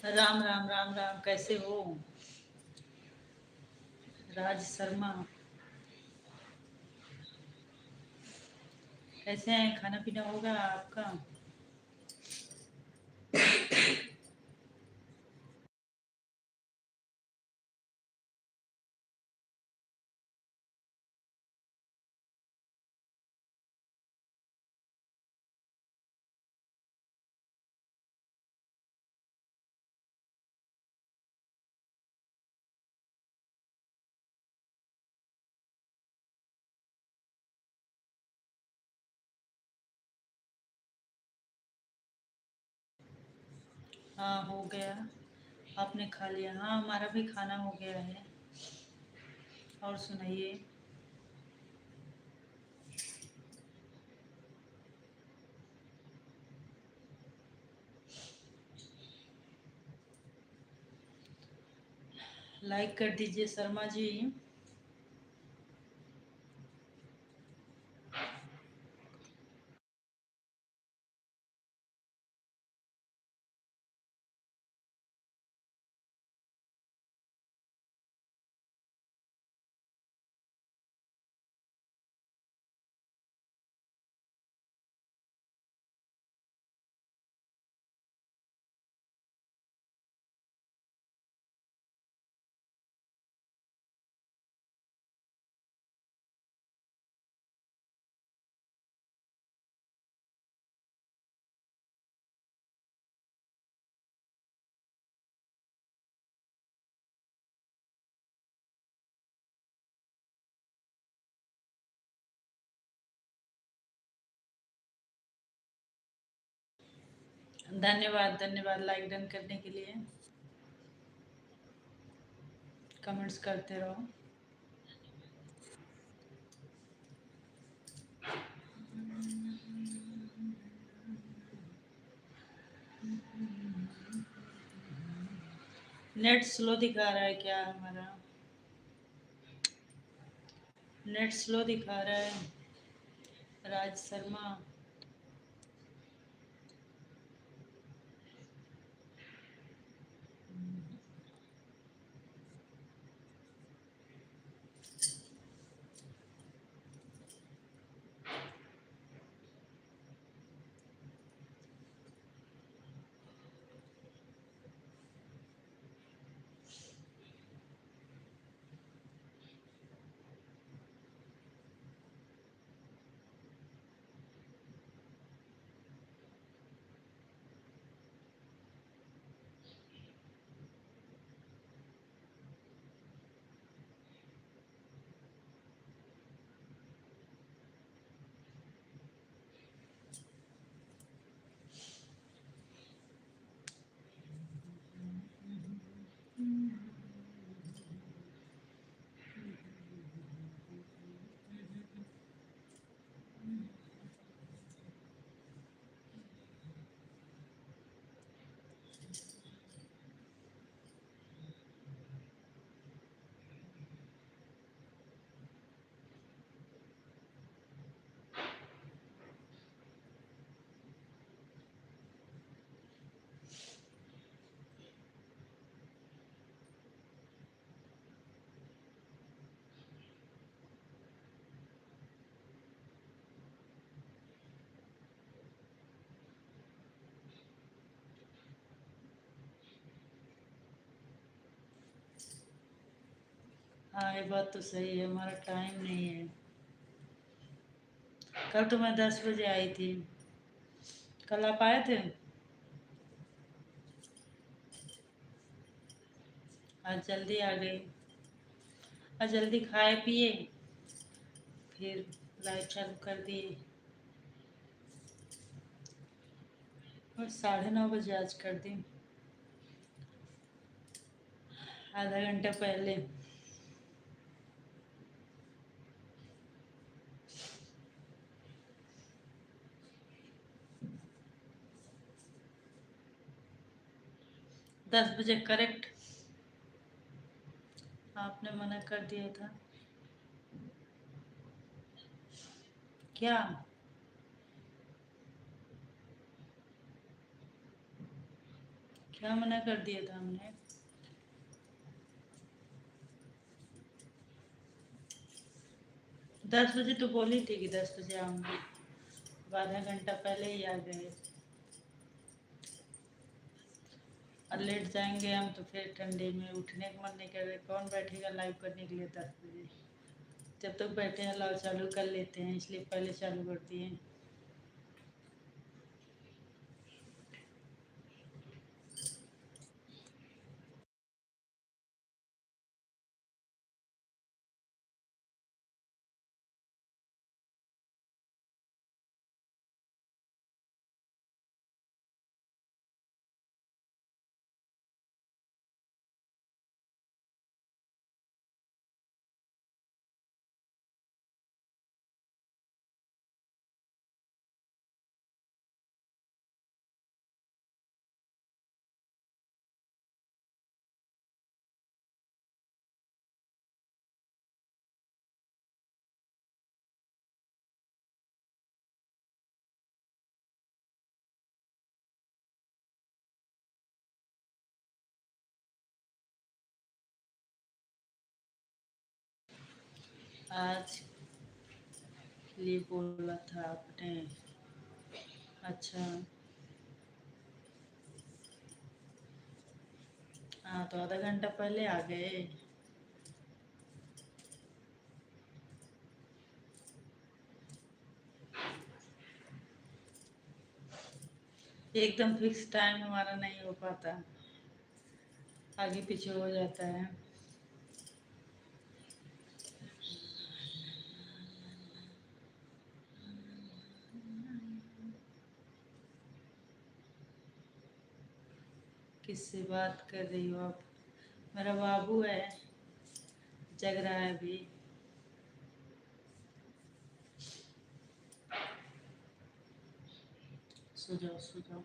राम राम राम राम, कैसे हो? राज शर्मा, कैसे हैं? खाना पीना होगा आपका? हाँ, हो गया। आपने खा लिया? हाँ, हमारा भी खाना हो गया है। और सुनाइए। लाइक कर दीजिए शर्मा जी। धन्यवाद धन्यवाद लाइक डन करने के लिए। कमेंट्स करते रहो। नेट स्लो दिखा रहा है क्या हमारा? नेट स्लो दिखा रहा है राज शर्मा। हाँ, ये बात तो सही है, हमारा टाइम नहीं है। कल तो मैं 10 बजे आई थी। कल आप आए थे? आज जल्दी आ गई। आज जल्दी खाए पिए, फिर लाइट चालू कर दिए। और 9:30 बजे आज कर दी, आधा घंटा पहले। 10 बजे करेक्ट। आपने मना कर दिया था। क्या? क्या मना कर दिया था हमने? 10 बजे तो बोली थी कि 10 बजे आऊंगी, 12 घंटा पहले ही आ गए। और लेट जाएंगे हम तो फिर ठंडी में उठने का मन नहीं कर रहा। कौन बैठेगा लाइव करने के लिए 10 बजे? जब तक बैठे हैं लाइव चालू कर लेते हैं, इसलिए पहले चालू करती हैं। आज के लिए बोला था आपने? अच्छा। हाँ तो आधा घंटा पहले आ गए। एकदम फिक्स टाइम हमारा नहीं हो पाता, आगे पीछे हो जाता है। किससे बात कर रही हो आप? मेरा बाबू है, जग रहा है अभी। सो जाओ सो जाओ।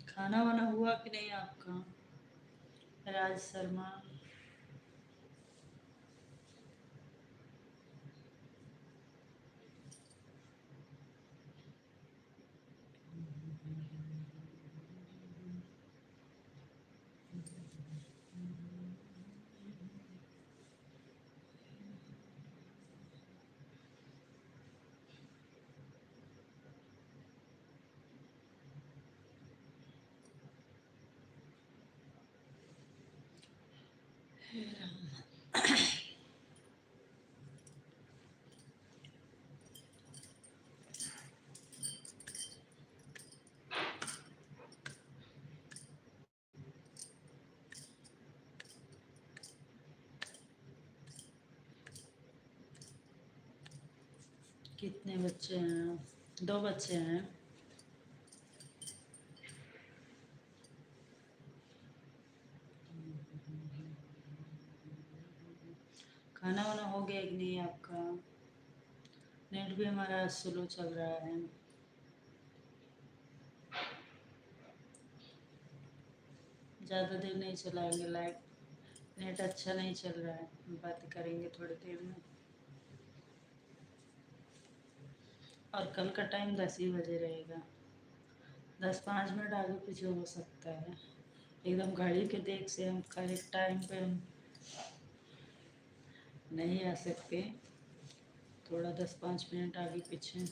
खाना वाना हुआ कि नहीं आपका? राज शर्मा। कितने बच्चे हैं? 2 बच्चे हैं। खाना वाना हो गया कि नहीं आपका? नेट भी हमारा स्लो चल रहा है। ज़्यादा देर नहीं चलाएंगे लाइट, नेट अच्छा नहीं चल रहा है। बात करेंगे थोड़ी देर में। और कल का टाइम 10 ही बजे रहेगा। 10 5 मिनट आगे पीछे हो सकता है। एकदम घड़ी के देख से हम करेक्ट टाइम पे हम नहीं आ सकते। थोड़ा 10 5 मिनट आगे पीछे।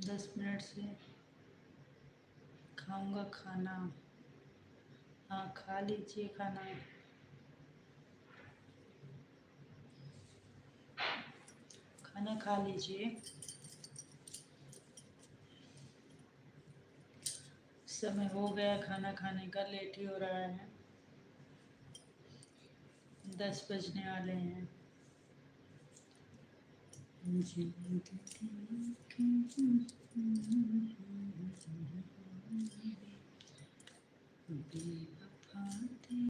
दस मिनट से खाऊंगा खाना। हाँ खा लीजिए खाना। खाना खा लीजिए। समय हो गया खाना खाने का, लेट ही हो रहा है, 10 बजने वाले हैं। बेवफा